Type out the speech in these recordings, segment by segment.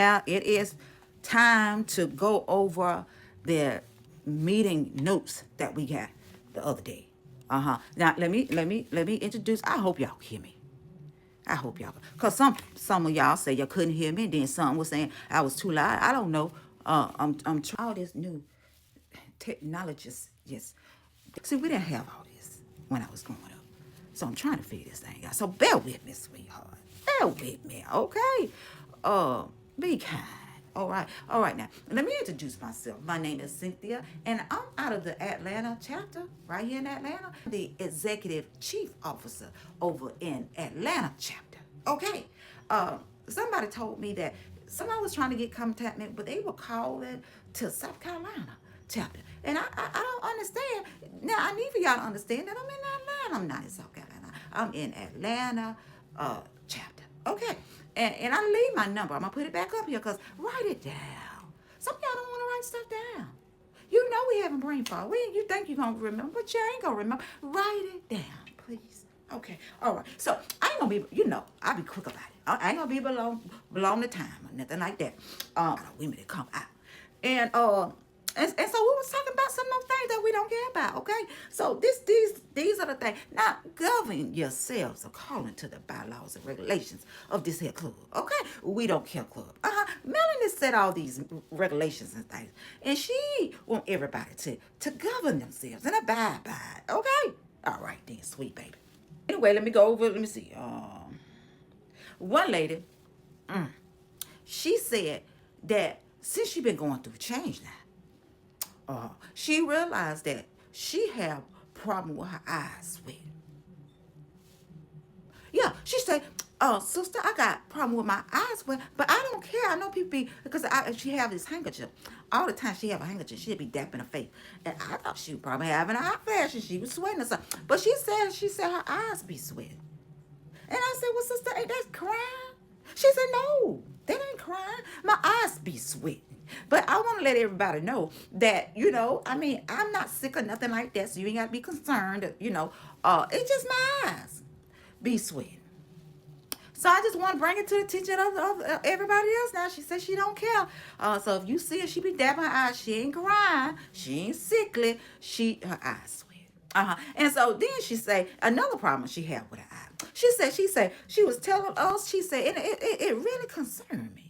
Now it is time to go over the meeting notes that we got the other day. Now let me introduce. I hope y'all hear me. I hope y'all, cause some of y'all say you couldn't hear me, and then some was saying I was too loud. I don't know. I'm trying all this new technologies. Yes, see, we didn't have all this when I was growing up, so I'm trying to figure this thing out. So bear with me, sweetheart. Bear with me, okay? Uh, be kind. All right. Now let me introduce myself. My name is Cynthia, and I'm out of the Atlanta chapter, right here in Atlanta. The executive chief officer over in Atlanta chapter. Okay. Somebody told me that somebody was trying to get contact me, but they were calling to South Carolina chapter. And I don't understand. Now, I need for y'all to understand that I'm in Atlanta. I'm not in South Carolina. I'm in Atlanta chapter. Okay. And I leave my number. I'm going to put it back up here because write it down. Some of y'all don't want to write stuff down. You know we having brain fog. You think you're going to remember, but you ain't going to remember. Write it down, please. Okay. All right. So I ain't going to be, I'll be quick about it. I ain't going to be belong to time or nothing like that. Women that come out. And so we was talking about some of those things that we don't care about, okay? So these are the things. Now, govern yourselves according to the bylaws and regulations of this here club, okay? We don't care club. Melanie set all these regulations and things, and she want everybody to govern themselves and abide by it, okay? All right then, sweet baby. Anyway, let me go over. Let me see. One lady, she said that since she been going through change now. She realized that she had problem with her eyes sweating. Yeah, she said, sister, I got problem with my eyes sweating, but I don't care. I know people be, because she have this handkerchief. All the time she have a handkerchief, she'd be dapping her face. And I thought she was probably having a hot flash and she was sweating or something. But she said her eyes be sweating. And I said, well, sister, ain't that crying? She said, no, that ain't crying. My eyes be sweating. But I want to let everybody know that, I'm not sick or nothing like that, so you ain't got to be concerned, it's just my eyes be sweating. So I just want to bring it to the attention of everybody else now. She says she don't care. So if you see her, she be dabbing her eyes. She ain't crying. She ain't sickly. Her eyes sweat. And so then she say another problem she had with her eye. She was telling us, she said, and it really concerned me.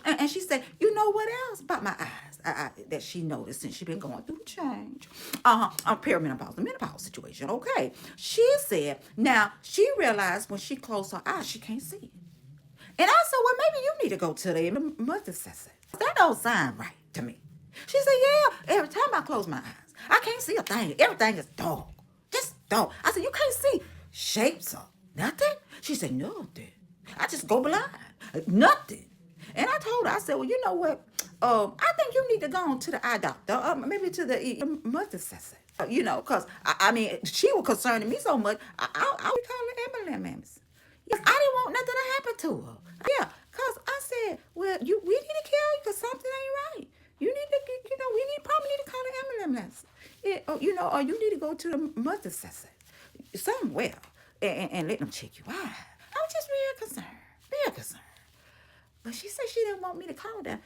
And she said, you know what else about my eyes that she noticed since she been going through change? Perimenopause, the menopause situation. Okay. She said, now she realized when she closed her eyes, she can't see. And I said, well, maybe you need to go to the mother says that don't sound right to me. She said, yeah, every time I close my eyes, I can't see a thing. Everything is dark. Just dark. I said, you can't see shapes or nothing? She said, nothing. I just go blind. Nothing. And I told her, I said, well, you know what? I think you need to go on to the eye doctor, maybe to the mother says because, I mean, she was concerning me so much, I would call her ambulance. Yes, I didn't want nothing to happen to her. Yeah, because I said, well, we need to kill you because something ain't right. You need to, probably need to call the ambulance. Or you need to go to the mother says somewhere and let them check you out. I was just real concerned. But she said she didn't want me to call them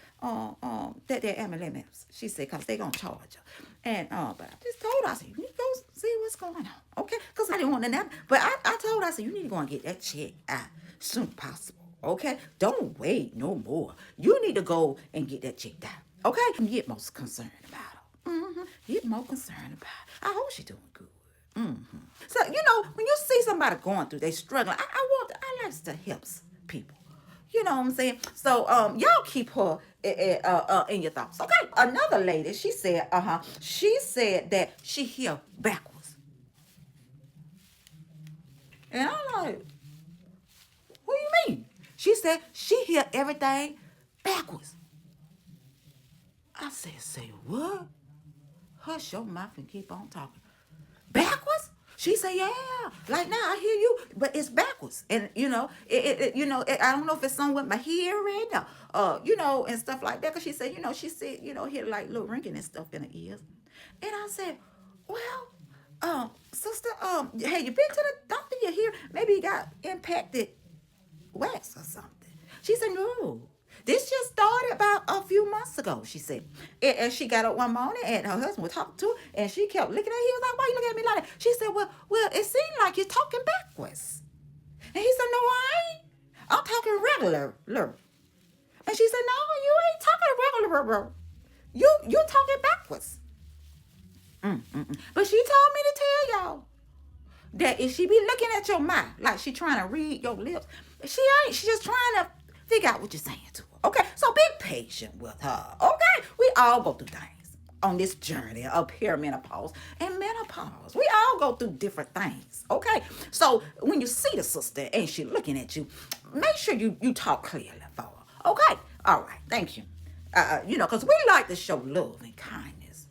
that they're ambulance. She said, because they're going to charge her. And, but I just told her, I said, you need to go see what's going on. Okay? Because I didn't want to know. But I told her, I said, you need to go and get that check out soon as possible. Okay? Don't wait no more. You need to go and get that checked out. Okay? And get most concerned about her. Get more concerned about her. I hope she's doing good. So, when you see somebody going through, they struggling, I like to help people. You know what I'm saying? So, y'all keep her in your thoughts. Okay. Another lady, she said that she hear backwards. And I'm like, what do you mean? She said she hear everything backwards. I said, say what? Hush your mouth and keep on talking. Backwards? She said, yeah, like now I hear you, but it's backwards. And, I don't know if it's something with my hearing or, and stuff like that. Because she said, hear like little ringing and stuff in the ears. And I said, well, sister, hey, you been to the doctor? You hear maybe you got impacted wax or something. She said, no. This just started about a few months ago, she said. And she got up one morning and her husband was talking to her and she kept looking at him. He was like, why you looking at me like that? She said, well, it seemed like you're talking backwards. And he said, no, I ain't. I'm talking regular. And she said, no, you ain't talking regular. You talking backwards. But she told me to tell y'all that if she be looking at your mouth like she trying to read your lips, she ain't. She just trying to figure out what you're saying to her. Okay, so be patient with her. Okay, we all go through things on this journey of perimenopause and menopause. We all go through different things. Okay, so when you see the sister and she looking at you, make sure you talk clearly for her. Okay, all right, thank you. Because we like to show love and kindness.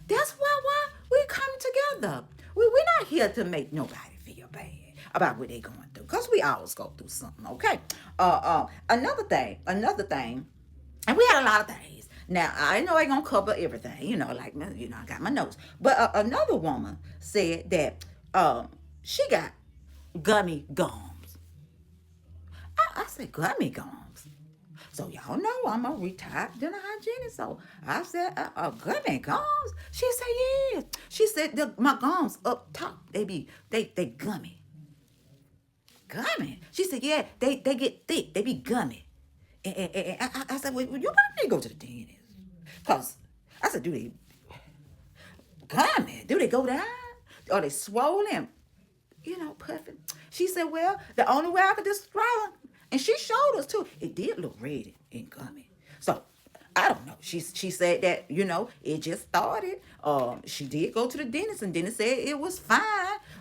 That's why we come together. We're not here to make nobody feel bad about what they're going through, because we always go through something. Okay. Another thing, and we had a lot of things. Now I know I ain't gonna cover everything. I got my notes. But another woman said that she got gummy gums. I said gummy gums. So y'all know I'm a retired dental hygienist. So I said, gummy gums? She said, yeah. She said, my gums up top, they gummy. Gummy? She said, yeah, they get thick. They be gummy. And I said, well, you might need to go to the dentist. Because I said, do they gummy? Do they go down? Are they swollen? Puffing. She said, well, the only way I could describe them, and she showed us too, it did look red and gummy. So I don't know. She said that, it just started. She did go to the dentist and dentist said it was fine.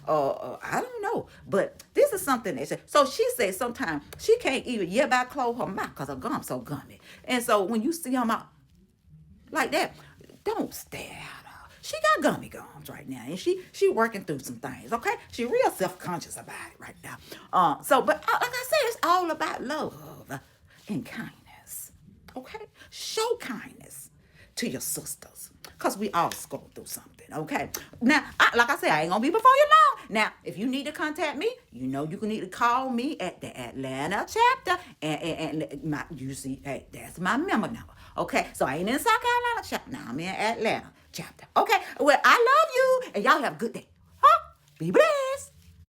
I don't know. But this is something that so she said sometimes she can't even by close her mouth because her gums so gummy. And so when you see them out like that, don't stare at her. She got gummy gums right now, and she working through some things. Okay, she real self-conscious about it right now. But like I said, it's all about love and kindness. Okay, show kindness to your sisters, cause we all go through something. Okay, now like I said, I ain't gonna be before you long. Now, if you need to contact me, you can need to call me at the Atlanta chapter, and hey, that's my member number. Okay, so I ain't in South Carolina chapter. Now I'm in Atlanta chapter. Okay, well, I love you, and y'all have a good day. Huh? Be blessed.